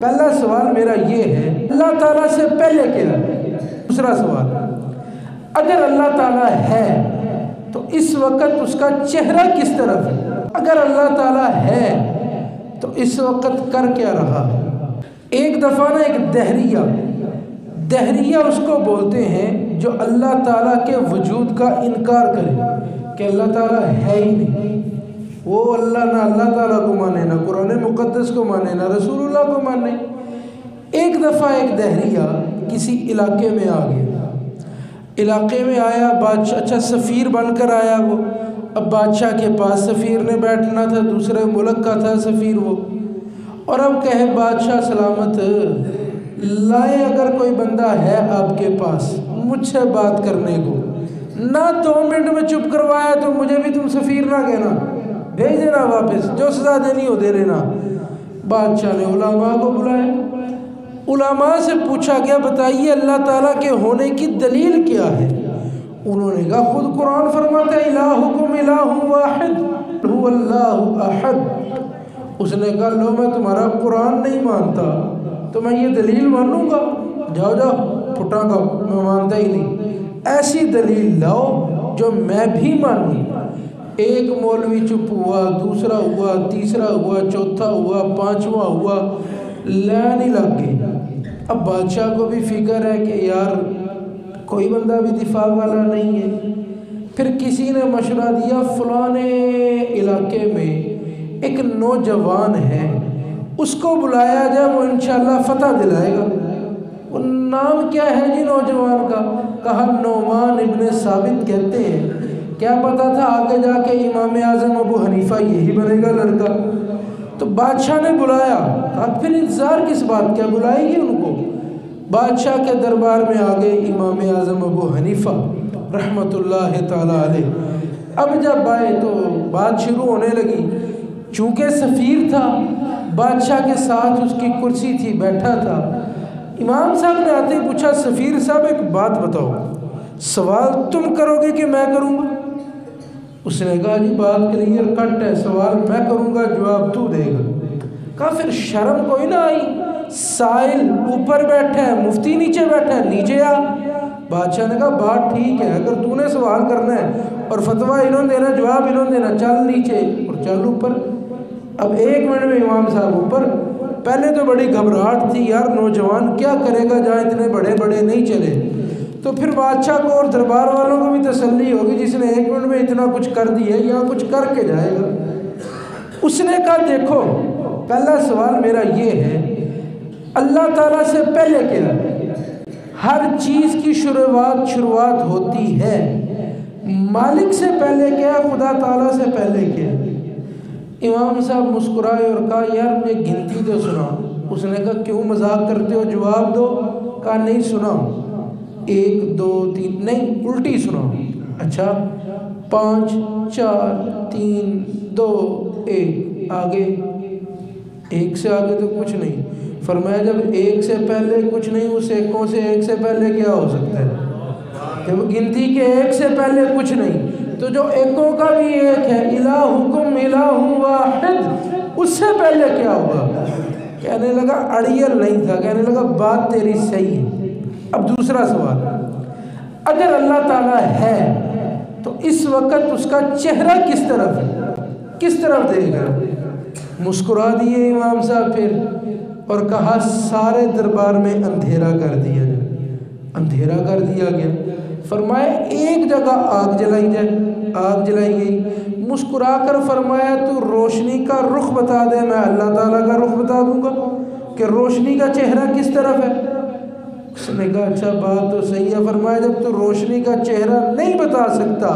پہلا سوال میرا یہ ہے، اللہ تعالیٰ سے پہلے کیا ہے؟ دوسرا سوال، اگر اللہ تعالیٰ ہے تو اس وقت اس کا چہرہ کس طرف ہے؟ اگر اللہ تعالیٰ ہے تو اس وقت کر کیا رہا؟ ایک دفعہ نا ایک دہریہ اس کو بولتے ہیں جو اللہ تعالیٰ کے وجود کا انکار کرے کہ اللہ تعالیٰ ہے ہی نہیں، وہ نہ اللہ تعالیٰ کو مانے، نہ قرآن مقدس کو مانے، نہ رسول اللہ کو مانے۔ ایک دفعہ ایک دہریہ کسی علاقے میں آ گیا، علاقے میں آیا بادشاہ، اچھا سفیر بن کر آیا وہ، اب بادشاہ کے پاس سفیر نے بیٹھنا تھا، دوسرے ملک کا تھا سفیر وہ، اور اب کہے بادشاہ سلامت لائے اگر کوئی بندہ ہے آپ کے پاس مجھ سے بات کرنے کو، نہ 2 منٹ میں چپ کروایا تو مجھے بھی تم سفیر نہ کہنا، بھیج دینا واپس، جو سزا دینی ہو دے لینا۔ بادشاہ نے علماء کو بلایا، علماء سے پوچھا گیا بتائیے اللہ تعالیٰ کے ہونے کی دلیل کیا ہے؟ انہوں نے کہا خود قرآن فرماتا ہے الہکم الہ واحد هو اللہ احد۔ اس نے کہا لو میں تمہارا قرآن نہیں مانتا تو میں یہ دلیل مانوں گا؟ جاؤ پھٹا گا، میں مانتا ہی نہیں، ایسی دلیل لاؤ جو میں بھی مانوں۔ ایک مولوی چپ ہوا، دوسرا ہوا، تیسرا ہوا، چوتھا ہوا، 5واں ہوا، لائن ہی لگ گئی۔ اب بادشاہ کو بھی فکر ہے کہ یار کوئی بندہ بھی دفاع والا نہیں ہے۔ پھر کسی نے مشورہ دیا فلانے علاقے میں ایک نوجوان ہے، اس کو بلایا جائے، وہ انشاءاللہ فتح دلائے گا۔ وہ نام کیا ہے جی نوجوان کا؟ کہا نعمان ابن ثابت کہتے ہیں، کیا پتا تھا آگے جا کے امام اعظم ابو حنیفہ یہی بنے گا لڑکا۔ تو بادشاہ نے بلایا، کہا پھر انتظار کس بات کیا، بلائے گی ان کو۔ بادشاہ کے دربار میں آگے امام اعظم ابو حنیفہ رحمۃ اللہ تعالی علیہ۔ اب جب آئے تو بات شروع ہونے لگی، چونکہ سفیر تھا، بادشاہ کے ساتھ اس کی کرسی تھی، بیٹھا تھا۔ امام صاحب نے آتے ہی پوچھا سفیر صاحب ایک بات بتاؤ، سوال تم کرو گے کہ میں کروں گا؟ اس نے کہا جی بات کلیئر کٹ ہے، سوال میں کروں گا، جواب تو دے گا۔ کہا پھر شرم کوئی نہ آئی، سائل اوپر بیٹھا ہے، مفتی نیچے بیٹھا ہے، نیچے آ۔ بادشاہ نے کہا بات ٹھیک ہے، اگر تو نے سوال کرنا ہے اور فتویٰ انہوں دینا، جواب انہوں دینا، چل نیچے اور چل اوپر۔ اب 1 منٹ میں امام صاحب اوپر۔ پہلے تو بڑی گھبراہٹ تھی، یار نوجوان کیا کرے گا جہاں اتنے بڑے بڑے نہیں چلے۔ تو پھر بادشاہ کو اور دربار والوں کو بھی تسلی ہوگی جس نے 1 منٹ میں اتنا کچھ کر دیا ہے، یہاں کچھ کر کے جائے گا۔ اس نے کہا دیکھو پہلا سوال میرا یہ ہے، اللہ تعالیٰ سے پہلے کیا ہے؟ ہر چیز کی شروعات ہوتی ہے، مالک سے پہلے کیا ہے، خدا تعالیٰ سے پہلے کیا ہے؟ امام صاحب مسکرائے اور کہا یار مجھے گنتی تو سنا۔ اس نے کہا کیوں مذاق کرتے ہو، جواب دو۔ کہا نہیں سنا، 1 2 3 نہیں الٹی سنا۔ اچھا 5 4 3 2 1 آگے، 1 سے آگے تو کچھ نہیں۔ فرمایا جب 1 سے پہلے کچھ نہیں، اس ایکوں سے 1 سے پہلے کیا ہو سکتا ہے؟ جب گنتی کے 1 سے پہلے کچھ نہیں تو جو ایکوں کا بھی 1 ہے، الہکم الہ واحد، اس سے پہلے کیا ہوگا؟ کہنے لگا اڑیل نہیں تھا، کہنے لگا بات تیری صحیح ہے۔ اب دوسرا سوال، اگر اللہ تعالیٰ ہے تو اس وقت اس کا چہرہ کس طرف ہے، کس طرف دیکھ رہا ہے؟ مسکرا دیے امام صاحب پھر اور کہا سارے دربار میں اندھیرا کر دیا جائے۔ اندھیرا کر دیا گیا۔ فرمایا ایک جگہ آگ جلائی جائے، آگ جلائی گئی۔ مسکرا کر فرمایا تو روشنی کا رخ بتا دے، میں اللہ تعالیٰ کا رخ بتا دوں گا کہ روشنی کا چہرہ کس طرف ہے۔ اس نے کہا اچھا بات تو صحیح ہے۔ فرمایا جب تو روشنی کا چہرہ نہیں بتا سکتا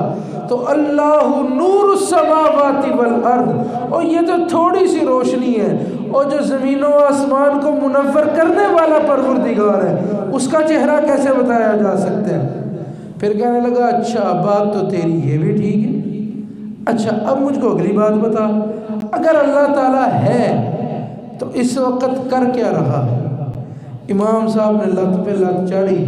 تو اللہ نور السماوات والارض، اور یہ تو تھوڑی سی روشنی ہے، اور جو زمین و آسمان کو منور کرنے والا پروردگار ہے اس کا چہرہ کیسے بتایا جا سکتا ہے؟ پھر کہنے لگا اچھا بات تو تیری یہ بھی ٹھیک ہے، اچھا اب مجھ کو اگلی بات بتا، اگر اللہ تعالیٰ ہے تو اس وقت کر کیا رہا؟ امام صاحب نے لت پہ لت چڑھی،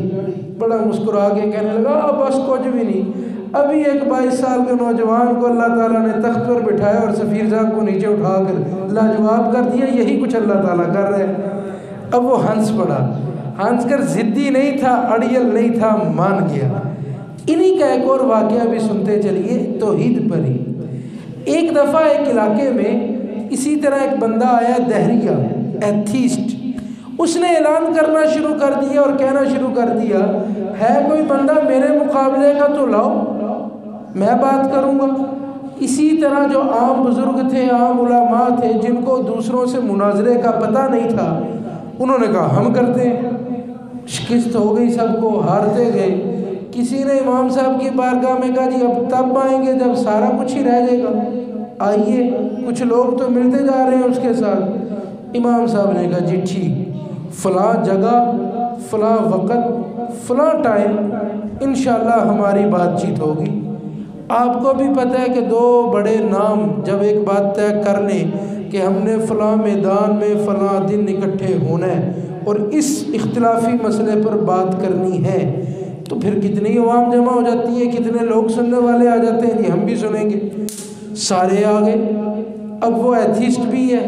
بڑا مسکرا کے کہنے لگا بس کچھ بھی نہیں، ابھی ایک 22 سال کے نوجوان کو اللہ تعالیٰ نے تخت پر بٹھایا اور سفیر صاحب کو نیچے اٹھا کر لاجواب کر دیا، یہی کچھ اللہ تعالیٰ کر رہے ہیں۔ اب وہ ہنس پڑا، ہنس کر ضدی نہیں تھا، اڑیل نہیں تھا، مان گیا۔ انہی کا ایک اور واقعہ بھی سنتے چلیے توحید پر ہی۔ ایک دفعہ ایک علاقے میں اسی طرح ایک بندہ آیا دہریہ، ایتھیسٹ۔ اس نے اعلان کرنا شروع کر دیا اور کہنا شروع کر دیا، ہے کوئی بندہ میرے مقابلے کا تو لاؤ، میں بات کروں گا۔ اسی طرح جو عام بزرگ تھے، عام علماء تھے، جن کو دوسروں سے مناظرے کا پتہ نہیں تھا، انہوں نے کہا ہم کرتے ہیں۔ شکست ہو گئی، سب کو ہارتے گئے۔ کسی نے امام صاحب کی بارگاہ میں کہا جی اب تب آئیں گے جب سارا کچھ ہی رہ جائے گا، آئیے، کچھ لوگ تو ملتے جا رہے ہیں اس کے ساتھ۔ امام صاحب نے کہا جی ٹھیک، فلاں جگہ، فلاں وقت، فلاں ٹائم انشاءاللہ ہماری بات چیت ہوگی۔ آپ کو بھی پتہ ہے کہ دو بڑے نام جب ایک بات طے کر لیں کہ ہم نے فلاں میدان میں فلاں دن اکٹھے ہونا ہے اور اس اختلافی مسئلے پر بات کرنی ہے، تو پھر کتنی عوام جمع ہو جاتی ہے، کتنے لوگ سننے والے آ جاتے ہیں، جی ہم بھی سنیں گے۔ سارے آ گئے۔ اب وہ ایتھیسٹ بھی ہے،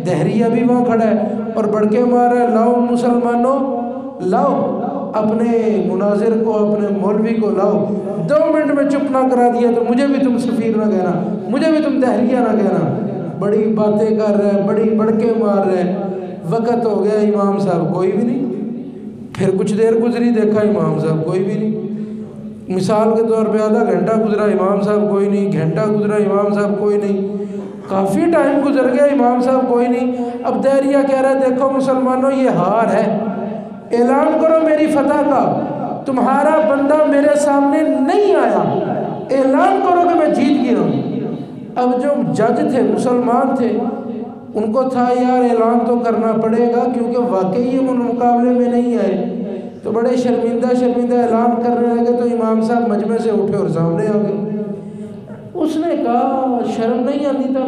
دہریہ بھی وہاں کھڑا ہے اور بڑھ کے مار رہا ہے، لاؤ مسلمانوں، لاؤ اپنے مناظر کو، اپنے مولوی کو لاؤ۔ 2 منٹ میں چپ نہ کرا دیا تو مجھے بھی تم سفیر نہ کہنا، مجھے بھی تم دہریہ نہ کہنا۔ بڑی باتیں کر رہے ہیں، بڑی بڑھ کے مار رہے ہیں۔ وقت ہو گیا، امام صاحب کوئی بھی نہیں۔ پھر کچھ دیر گزری، دیکھا امام صاحب کوئی بھی نہیں۔ مثال کے طور پہ آدھا گھنٹہ گزرا، امام صاحب کوئی نہیں، گھنٹہ گزرا، امام صاحب کوئی نہیں، کافی ٹائم گزر گیا، امام صاحب کوئی نہیں۔ اب دہریہ کہہ رہا ہے دیکھو مسلمانوں یہ ہار ہے، اعلان کرو میری فتح کا، تمہارا بندہ میرے سامنے نہیں آیا، اعلان کرو کہ میں جیت گیا ہوں۔ اب جو جج تھے مسلمان تھے، ان کو تھا یار اعلان تو کرنا پڑے گا کیونکہ واقعی یہ مقابلے میں نہیں آئے، تو بڑے شرمندہ اعلان کرنے لگے، تو امام صاحب مجمع سے اٹھے اور سامنے آ گئے۔ اس نے کہا شرم نہیں آتی تھا،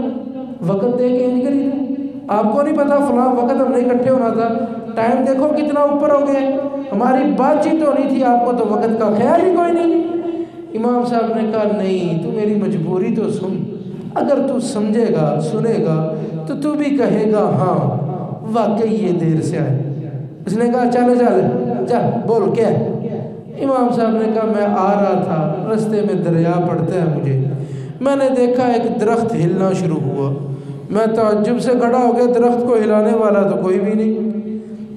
وقت دے کے انج کری تھا، آپ کو نہیں پتا فلاں وقت ہم نے اکٹھے ہونا تھا، ٹائم دیکھو کتنا اوپر ہو گئے، ہماری بات چیت ہونی تھی، آپ کو تو وقت کا خیال ہی کوئی نہیں۔ امام صاحب نے کہا نہیں، تو میری مجبوری تو سن، اگر تو سمجھے گا سنے گا تو بھی کہے گا ہاں واقعی یہ دیر سے آئے۔ اس نے کہا چل بول کیا ہے؟ امام صاحب نے کہا میں آ رہا تھا، رستے میں دریا پڑتا ہے مجھے، میں نے دیکھا ایک درخت ہلنا شروع ہوا، میں تعجب سے کھڑا ہو گیا، درخت کو ہلانے والا تو کوئی بھی نہیں۔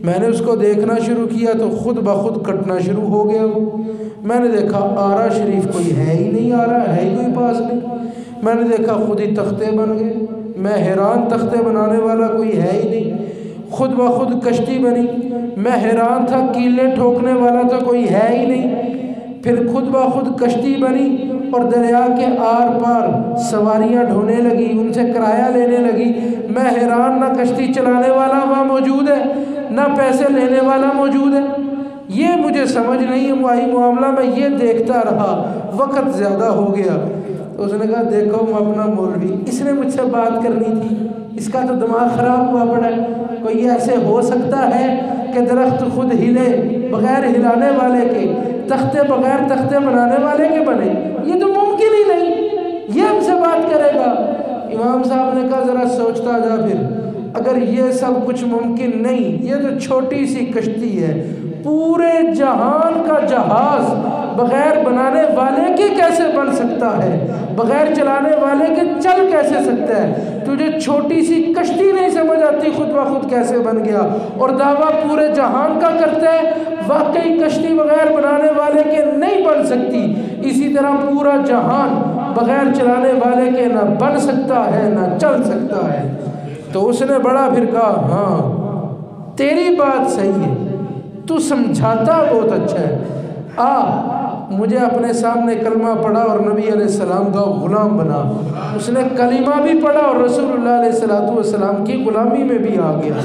میں نے اس کو دیکھنا شروع کیا تو خود بخود کٹنا شروع ہو گیا وہ۔ میں نے دیکھا آرا شریف کوئی ہے ہی نہیں، آرا ہے ہی کوئی پاس نہیں۔ میں نے دیکھا خود ہی تختے بن گئے، میں حیران، تختے بنانے والا کوئی ہے ہی نہیں، خود بخود کشتی بنی، میں حیران تھا، کیلیں ٹھوکنے والا تو کوئی ہے ہی نہیں، پھر خود بخود کشتی بنی اور دریا کے آر پار سواریاں ڈھونے لگی، ان سے کرایہ لینے لگی۔ میں حیران، نہ کشتی چلانے والا وہاں موجود ہے، نہ پیسے لینے والا موجود ہے، یہ مجھے سمجھ نہیں آئی معاملہ، میں یہ دیکھتا رہا، وقت زیادہ ہو گیا۔ تو اس نے کہا دیکھو میں اپنا مولوی، اس نے مجھ سے بات کرنی تھی، اس کا تو دماغ خراب ہوا پڑا ہے، کوئی ایسے ہو سکتا ہے کہ درخت خود ہلے بغیر ہلانے والے کے، تختے بغیر تختے بنانے والے کے بنے؟ یہ تو ممکن ہی نہیں، یہ ہم سے بات کرے گا؟ امام صاحب نے کہا ذرا سوچتا جا، پھر اگر یہ سب کچھ ممکن نہیں، یہ تو چھوٹی سی کشتی ہے، پورے جہان کا جہاز بغیر بنانے والے کے کیسے بن سکتا ہے، بغیر چلانے والے کے چل کیسے سکتا ہے؟ تجھے چھوٹی سی کشتی نہیں سمجھ آتی خود بخود کیسے بن گیا، اور دعویٰ پورے جہان کا کرتا ہے، واقعی کشتی بغیر بنانے والے کے نہیں بن سکتی۔ اسی طرح پورا جہان بغیر چلانے والے کے نہ بن سکتا ہے نہ چل سکتا ہے۔ تو اس نے بڑا پھر کہا ہاں تیری بات صحیح ہے، تو سمجھاتا بہت اچھا ہے، مجھے اپنے سامنے کلمہ پڑھا اور نبی علیہ السلام کا غلام بنا۔ اس نے کلمہ بھی پڑھا اور رسول اللہ علیہ السلام کی غلامی میں بھی آ گیا۔